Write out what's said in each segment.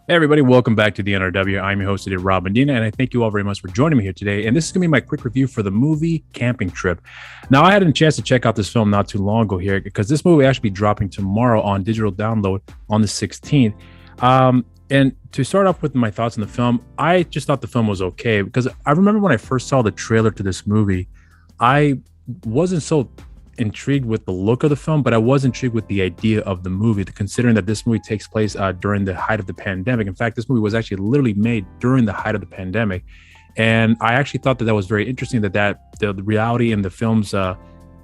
Hey everybody, welcome back to the NRW. I'm your host today, Rob Medina, and I thank you all very much for joining me here today. And this is going to be my quick review for the movie Camping Trip. Now, I had a chance to check out this film not too long ago here because this movie will actually be dropping tomorrow on digital download on the 16th. And to start off with my thoughts on the film, I just thought the film was okay because I remember when I first saw the trailer to this movie, I wasn't so intrigued with the look of the film, but I was intrigued with the idea of the movie, considering that this movie takes place during the height of the pandemic. In fact, this movie was actually literally made during the height of the pandemic. And I actually thought that was very interesting that the reality and the film's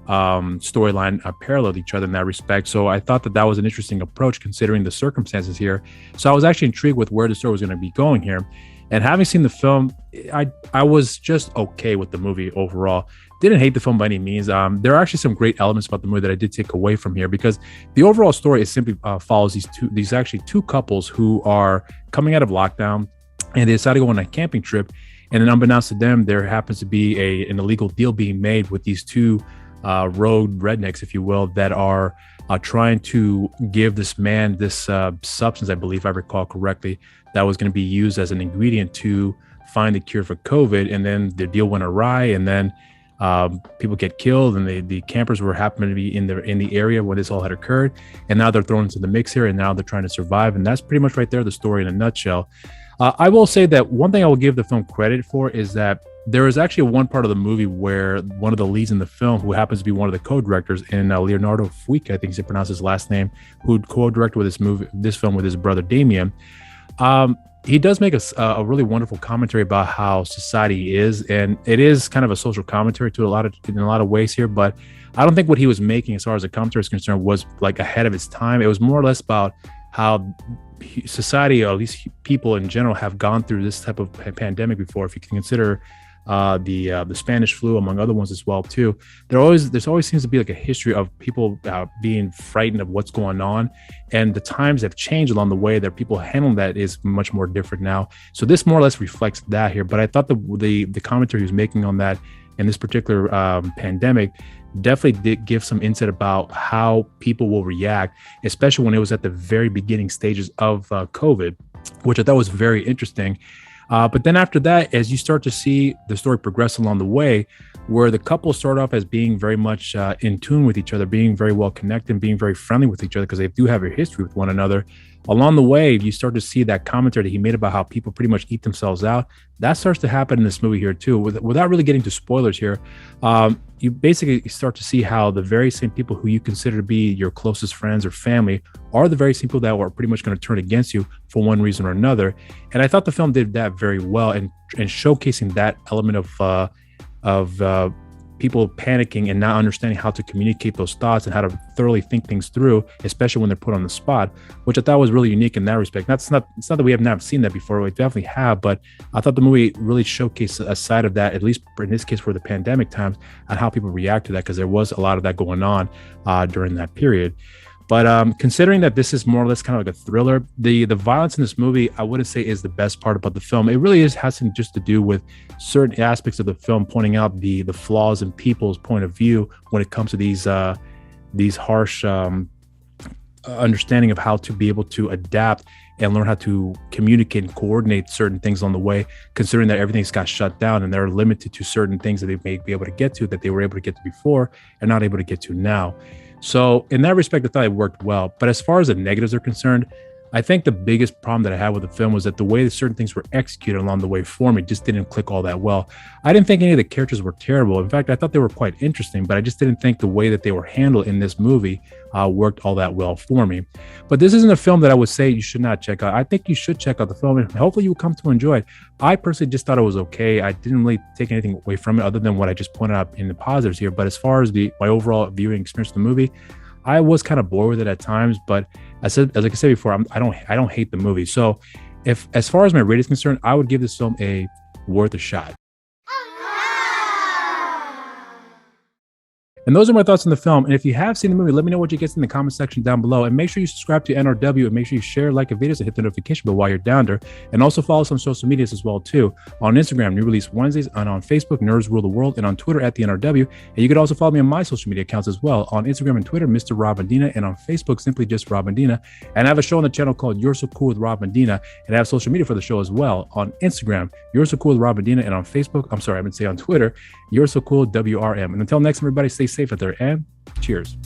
storyline paralleled each other in that respect. So I thought that was an interesting approach considering the circumstances here. So I was actually intrigued with where the story was going to be going here. And having seen the film, I was just okay with the movie overall. Didn't hate the film by any means. There are actually some great elements about the movie that I did take away from here because the overall story is simply follows these actually two couples who are coming out of lockdown and they decide to go on a camping trip. And then unbeknownst to them, there happens to be an illegal deal being made with these two road rednecks, if you will, that are trying to give this man this substance, I believe I recall correctly, that was going to be used as an ingredient to find the cure for COVID. And then the deal went awry, and then people get killed, and the campers were happening to be in the area where this all had occurred. And now they're thrown into the mix here, and now they're trying to survive. And that's pretty much right there, the story in a nutshell. I will say that one thing I will give the film credit for is that there is actually one part of the movie where one of the leads in the film, who happens to be one of the co-directors, and Leonardo Fuica, I think he pronounced his last name, who co-directed with this film with his brother Damien. He does make a really wonderful commentary about how society is, and it is kind of a social commentary in a lot of ways here. But I don't think what he was making, as far as the commentary is concerned, was like ahead of its time. It was more or less about how society, or at least people in general, have gone through this type of pandemic before. If you can consider the Spanish flu, among other ones as well too. There's always seems to be like a history of people being frightened of what's going on, and the times have changed along the way. That people handling that is much more different now. So this more or less reflects that here. But I thought the commentary he was making on that in this particular pandemic definitely did give some insight about how people will react, especially when it was at the very beginning stages of COVID, which I thought was very interesting. But then after that, as you start to see the story progress along the way, where the couple start off as being very much in tune with each other, being very well connected, and being very friendly with each other because they do have a history with one another. Along the way, you start to see that commentary that he made about how people pretty much eat themselves out. That starts to happen in this movie here too. Without really getting to spoilers here, you basically start to see how the very same people who you consider to be your closest friends or family are the very same people that are pretty much going to turn against you for one reason or another. And I thought the film did that very well, and showcasing that element of people panicking and not understanding how to communicate those thoughts and how to thoroughly think things through, especially when they're put on the spot, which I thought was really unique in that respect. It's not that we have not seen that before. We definitely have, but I thought the movie really showcased a side of that, at least in this case for the pandemic times, and how people react to that, because there was a lot of that going on during that period. But considering that this is more or less kind of like a thriller, the violence in this movie, I wouldn't say is the best part about the film. It really has just to do with certain aspects of the film, pointing out the flaws in people's point of view when it comes to these harsh understanding of how to be able to adapt and learn how to communicate and coordinate certain things on the way, considering that everything's got shut down and they're limited to certain things that they may be able to get to that they were able to get to before and not able to get to now. So in that respect, I thought it worked well. But as far as the negatives are concerned, I think the biggest problem that I had with the film was that the way that certain things were executed along the way for me just didn't click all that well. I didn't think any of the characters were terrible. In fact, I thought they were quite interesting, but I just didn't think the way that they were handled in this movie worked all that well for me. But this isn't a film that I would say you should not check out. I think you should check out the film, and hopefully you will come to enjoy it. I personally just thought it was okay. I didn't really take anything away from it other than what I just pointed out in the positives here. But as far as my overall viewing experience of the movie, I was kind of bored with it at times, but as I said before, I don't hate the movie. So, if as far as my rating is concerned, I would give this film a worth a shot. And those are my thoughts on the film. And if you have seen the movie, let me know what you get in the comment section down below. And make sure you subscribe to NRW and make sure you share, like the videos, and hit the notification bell while you're down there. And also follow us on social medias as well too. On Instagram, New Release Wednesdays, and on Facebook, Nerds Rule the World, and on Twitter at the NRW. And you could also follow me on my social media accounts as well. On Instagram and Twitter, Mr. Rob Medina, and on Facebook, simply just Rob Medina. And I have a show on the channel called You're So Cool with Rob Medina. And I have social media for the show as well. On Instagram, You're So Cool with Rob Medina, and on Facebook, I'm sorry, I would say on Twitter, You're So Cool WRM. And until next time, everybody, stay safe out there and cheers.